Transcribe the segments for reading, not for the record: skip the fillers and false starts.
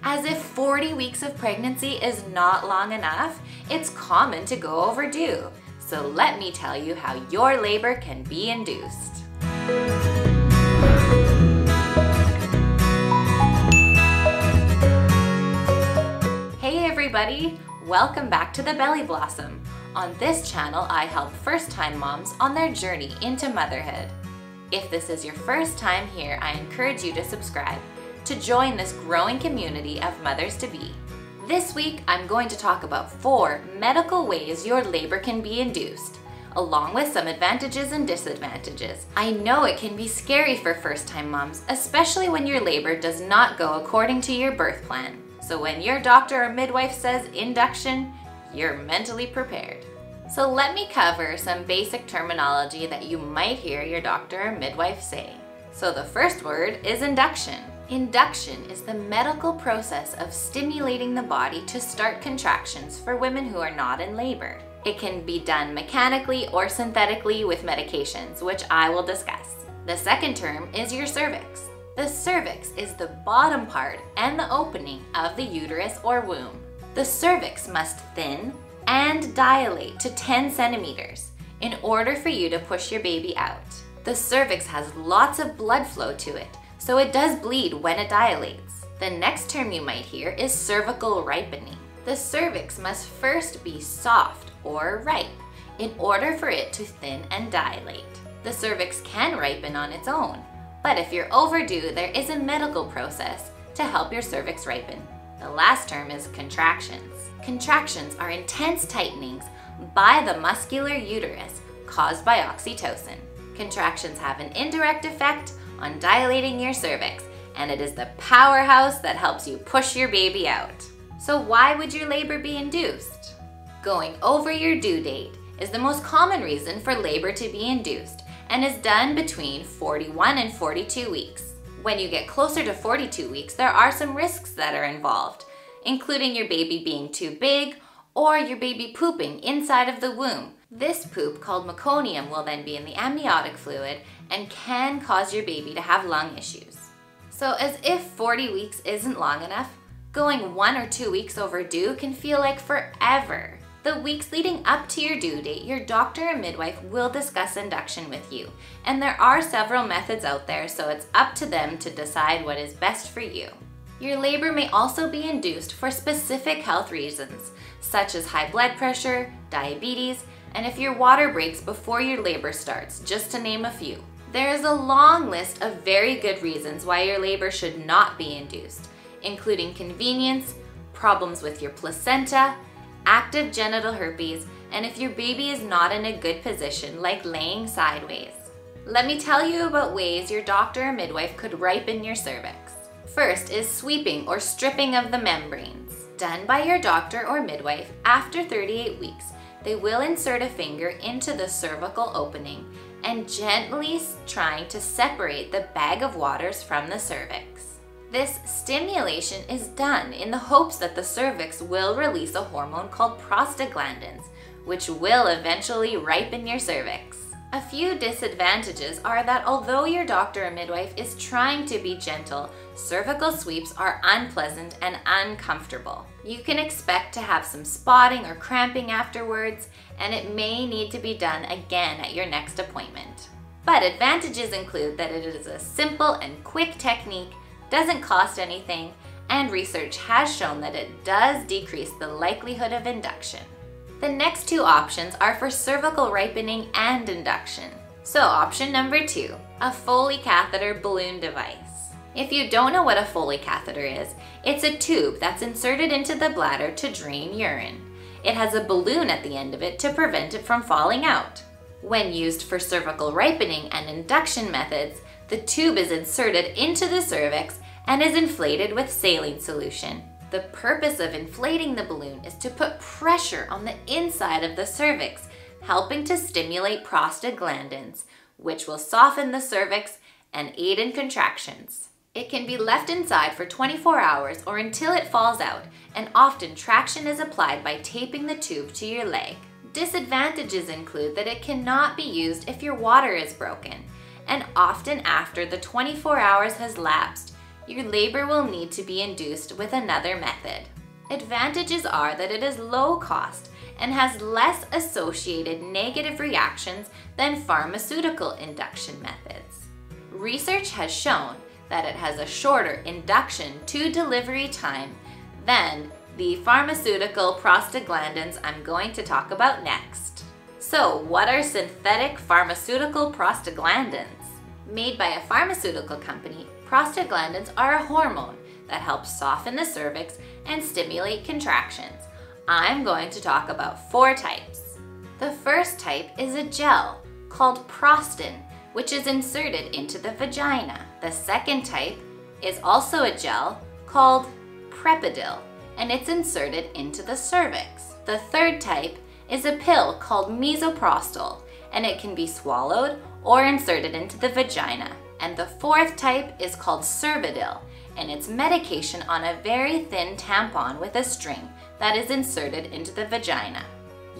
As if 40 weeks of pregnancy is not long enough, it's common to go overdue. So let me tell you how your labor can be induced. Hey everybody, welcome back to the Belly Blossom. On this channel, I help first-time moms on their journey into motherhood. If this is your first time here, I encourage you to subscribe to join this growing community of mothers-to-be. This week, I'm going to talk about 4 medical ways your labor can be induced, along with some advantages and disadvantages. I know it can be scary for first-time moms, especially when your labor does not go according to your birth plan. So when your doctor or midwife says induction, you're mentally prepared. So let me cover some basic terminology that you might hear your doctor or midwife say. So the first word is induction. Induction is the medical process of stimulating the body to start contractions for women who are not in labor. It can be done mechanically or synthetically with medications, which I will discuss. The second term is your cervix. The cervix is the bottom part and the opening of the uterus or womb. The cervix must thin and dilate to 10 centimeters in order for you to push your baby out. The cervix has lots of blood flow to it, so it does bleed when it dilates. The next term you might hear is cervical ripening. The cervix must first be soft or ripe in order for it to thin and dilate. The cervix can ripen on its own, but if you're overdue, there is a medical process to help your cervix ripen. The last term is contractions. Contractions are intense tightenings by the muscular uterus caused by oxytocin. Contractions have an indirect effect on dilating your cervix, and it is the powerhouse that helps you push your baby out. So why would your labor be induced? Going over your due date is the most common reason for labor to be induced and is done between 41 and 42 weeks. When you get closer to 42 weeks, there are some risks that are involved, including your baby being too big or your baby pooping inside of the womb. This poop, called meconium, will then be in the amniotic fluid and can cause your baby to have lung issues. So as if 40 weeks isn't long enough, going 1 or 2 weeks overdue can feel like forever. The weeks leading up to your due date, your doctor or midwife will discuss induction with you. And there are several methods out there, so it's up to them to decide what is best for you. Your labor may also be induced for specific health reasons, such as high blood pressure, diabetes, and if your water breaks before your labor starts, just to name a few. There is a long list of very good reasons why your labor should not be induced, including convenience, problems with your placenta, active genital herpes, and if your baby is not in a good position, like laying sideways. Let me tell you about ways your doctor or midwife could ripen your cervix. First is sweeping or stripping of the membranes. Done by your doctor or midwife after 38 weeks, they will insert a finger into the cervical opening and gently trying to separate the bag of waters from the cervix. This stimulation is done in the hopes that the cervix will release a hormone called prostaglandins, which will eventually ripen your cervix. A few disadvantages are that although your doctor or midwife is trying to be gentle, cervical sweeps are unpleasant and uncomfortable. You can expect to have some spotting or cramping afterwards, and it may need to be done again at your next appointment. But advantages include that it is a simple and quick technique, doesn't cost anything, and research has shown that it does decrease the likelihood of induction. The next 2 options are for cervical ripening and induction. So option number 2, a Foley catheter balloon device. If you don't know what a Foley catheter is, it's a tube that's inserted into the bladder to drain urine. It has a balloon at the end of it to prevent it from falling out. When used for cervical ripening and induction methods, the tube is inserted into the cervix and is inflated with saline solution. The purpose of inflating the balloon is to put pressure on the inside of the cervix, helping to stimulate prostaglandins, which will soften the cervix and aid in contractions. It can be left inside for 24 hours or until it falls out, and often traction is applied by taping the tube to your leg. Disadvantages include that it cannot be used if your water is broken, and often after the 24 hours has lapsed, your labor will need to be induced with another method. Advantages are that it is low cost and has less associated negative reactions than pharmaceutical induction methods. Research has shown that it has a shorter induction to delivery time than the pharmaceutical prostaglandins I'm going to talk about next. So, what are synthetic pharmaceutical prostaglandins? Made by a pharmaceutical company, prostaglandins are a hormone that helps soften the cervix and stimulate contractions. I'm going to talk about 4 types. The first type is a gel called prostin, which is inserted into the vagina. The second type is also a gel called Prepidil, and it's inserted into the cervix. The third type is a pill called misoprostol, and it can be swallowed or inserted into the vagina. And the fourth type is called Cervidil, and it's medication on a very thin tampon with a string that is inserted into the vagina.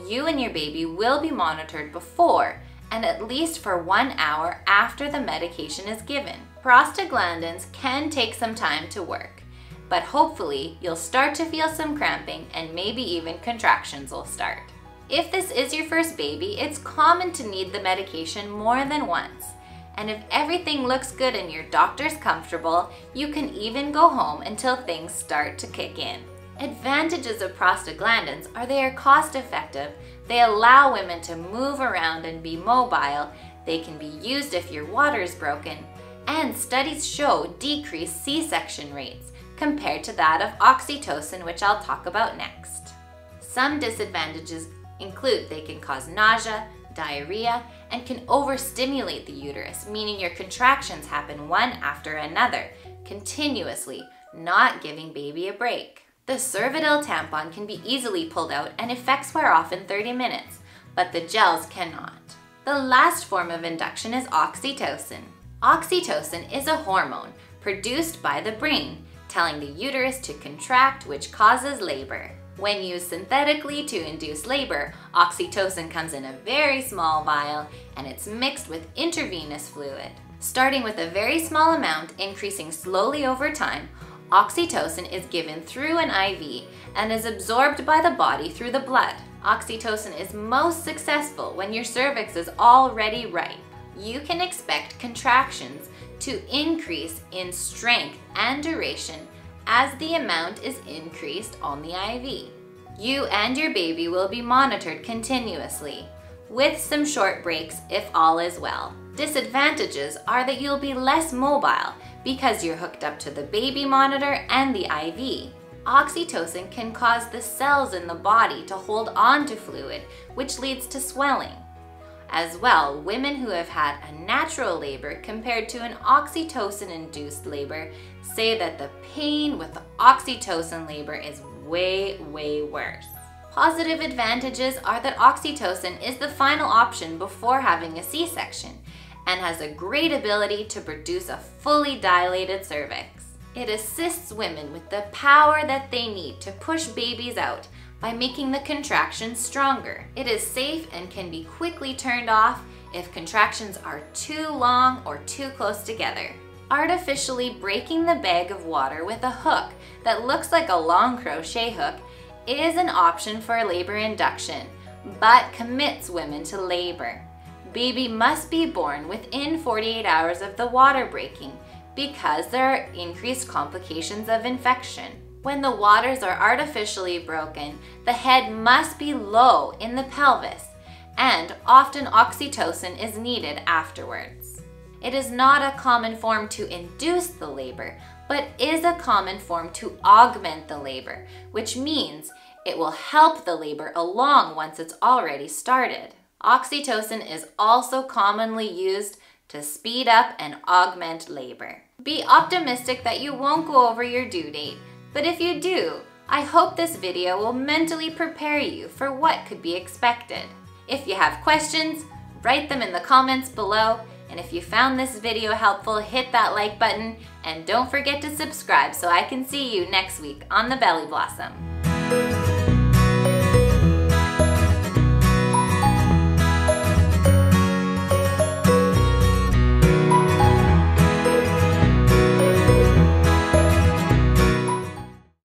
You and your baby will be monitored before and at least for 1 hour after the medication is given. Prostaglandins can take some time to work, but hopefully you'll start to feel some cramping and maybe even contractions will start. If this is your first baby, it's common to need the medication more than once. And if everything looks good and your doctor's comfortable, you can even go home until things start to kick in. Advantages of prostaglandins are they are cost effective, they allow women to move around and be mobile, they can be used if your water is broken, and studies show decreased C-section rates compared to that of oxytocin, which I'll talk about next. Some disadvantages include they can cause nausea, diarrhea, and can overstimulate the uterus, meaning your contractions happen one after another, continuously, not giving baby a break. The Cervidil tampon can be easily pulled out and effects wear off in 30 minutes, but the gels cannot. The last form of induction is oxytocin. Oxytocin is a hormone produced by the brain, telling the uterus to contract, which causes labor. When used synthetically to induce labor, oxytocin comes in a very small vial and it's mixed with intravenous fluid. Starting with a very small amount, increasing slowly over time, oxytocin is given through an IV and is absorbed by the body through the blood. Oxytocin is most successful when your cervix is already ripe. You can expect contractions to increase in strength and duration as the amount is increased on the IV. You and your baby will be monitored continuously, with some short breaks if all is well. Disadvantages are that you'll be less mobile because you're hooked up to the baby monitor and the IV. Oxytocin can cause the cells in the body to hold on to fluid, which leads to swelling. As well, women who have had a natural labor compared to an oxytocin-induced labor say that the pain with the oxytocin labor is way worse. Positive advantages are that oxytocin is the final option before having a C-section and has a great ability to produce a fully dilated cervix. It assists women with the power that they need to push babies out by making the contractions stronger. It is safe and can be quickly turned off if contractions are too long or too close together. Artificially breaking the bag of water with a hook that looks like a long crochet hook is an option for labor induction, but commits women to labor. Baby must be born within 48 hours of the water breaking because there are increased complications of infection. When the waters are artificially broken, the head must be low in the pelvis, and often oxytocin is needed afterwards. It is not a common form to induce the labor, but is a common form to augment the labor, which means it will help the labor along once it's already started. Oxytocin is also commonly used to speed up and augment labor. Be optimistic that you won't go over your due date, but if you do, I hope this video will mentally prepare you for what could be expected. If you have questions, write them in the comments below, and if you found this video helpful, hit that like button, and don't forget to subscribe so I can see you next week on the Belly Blossom.